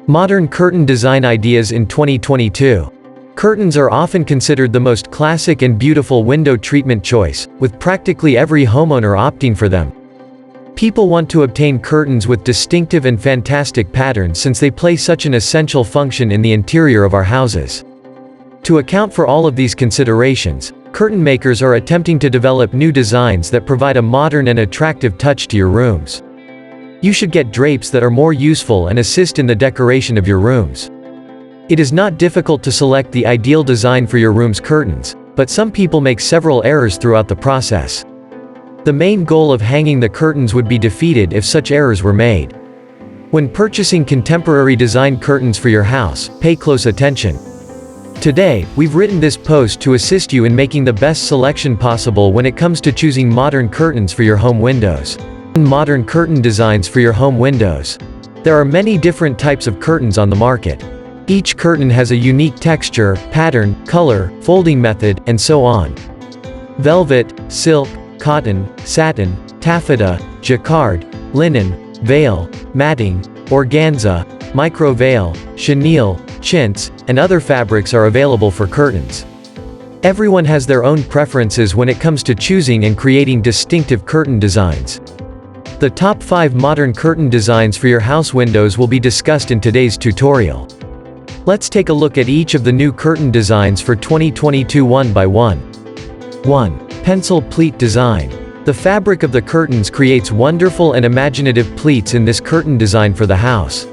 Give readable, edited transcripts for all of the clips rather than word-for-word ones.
Modern curtain design ideas in 2022. Curtains are often considered the most classic and beautiful window treatment choice, with practically every homeowner opting for them. People want to obtain curtains with distinctive and fantastic patterns since they play such an essential function in the interior of our houses. To account for all of these considerations, curtain makers are attempting to develop new designs that provide a modern and attractive touch to your rooms. You should get drapes that are more useful and assist in the decoration of your rooms. It is not difficult to select the ideal design for your room's curtains, but some people make several errors throughout the process. The main goal of hanging the curtains would be defeated if such errors were made. When purchasing contemporary design curtains for your house, pay close attention. Today, we've written this post to assist you in making the best selection possible when it comes to choosing modern curtains for your home windows. Modern curtain designs for your home windows. There are many different types of curtains on the market. Each curtain has a unique texture, pattern, color, folding method, and so on. Velvet, silk, cotton, satin, taffeta, jacquard, linen, veil, matting, organza, micro-veil, chenille, chintz, and other fabrics are available for curtains. Everyone has their own preferences when it comes to choosing and creating distinctive curtain designs. The top 5 modern curtain designs for your house windows will be discussed in today's tutorial. Let's take a look at each of the new curtain designs for 2022 one by one. 1. Pencil pleat design. The fabric of the curtains creates wonderful and imaginative pleats in this curtain design for the house.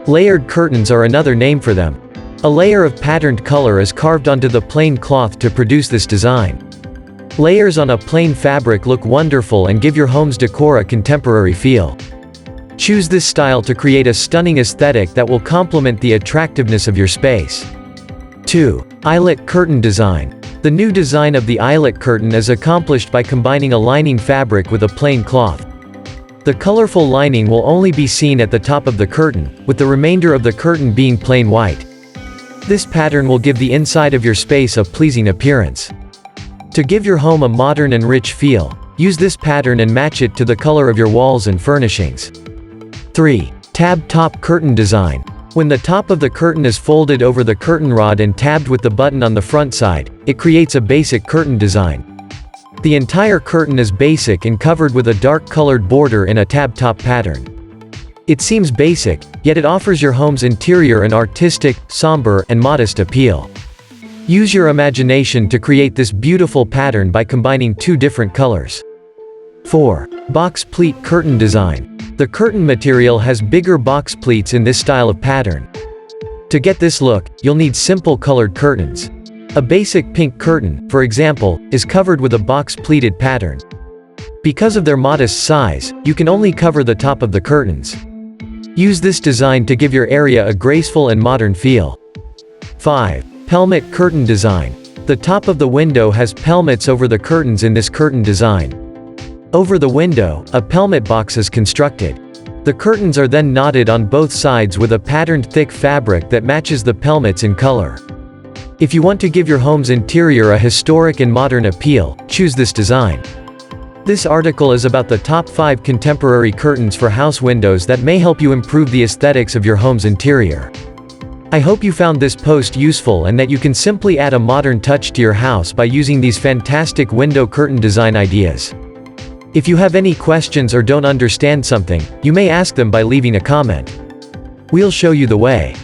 Layered curtains are another name for them. A layer of patterned color is carved onto the plain cloth to produce this design. Layers on a plain fabric look wonderful and give your home's decor a contemporary feel. Choose this style to create a stunning aesthetic that will complement the attractiveness of your space. 2. Eyelet curtain design. The new design of the eyelet curtain is accomplished by combining a lining fabric with a plain cloth. The colorful lining will only be seen at the top of the curtain, with the remainder of the curtain being plain white. This pattern will give the inside of your space a pleasing appearance. To give your home a modern and rich feel, use this pattern and match it to the color of your walls and furnishings. 3. Tab top curtain design. When the top of the curtain is folded over the curtain rod and tabbed with the button on the front side, it creates a basic curtain design. The entire curtain is basic and covered with a dark colored border in a tab top pattern. It seems basic, yet it offers your home's interior an artistic, somber, and modest appeal. Use your imagination to create this beautiful pattern by combining 2 different colors. 4. Box pleat curtain design. The curtain material has bigger box pleats in this style of pattern. To get this look, you'll need simple colored curtains. A basic pink curtain, for example, is covered with a box pleated pattern. Because of their modest size, you can only cover the top of the curtains. Use this design to give your area a graceful and modern feel. 5. Pelmet curtain design. The top of the window has pelmets over the curtains in this curtain design. Over the window, a pelmet box is constructed. The curtains are then knotted on both sides with a patterned thick fabric that matches the pelmets in color. If you want to give your home's interior a historic and modern appeal, choose this design. This article is about the top 5 contemporary curtains for house windows that may help you improve the aesthetics of your home's interior. I hope you found this post useful and that you can simply add a modern touch to your house by using these fantastic window curtain design ideas. If you have any questions or don't understand something, you may ask them by leaving a comment. We'll show you the way.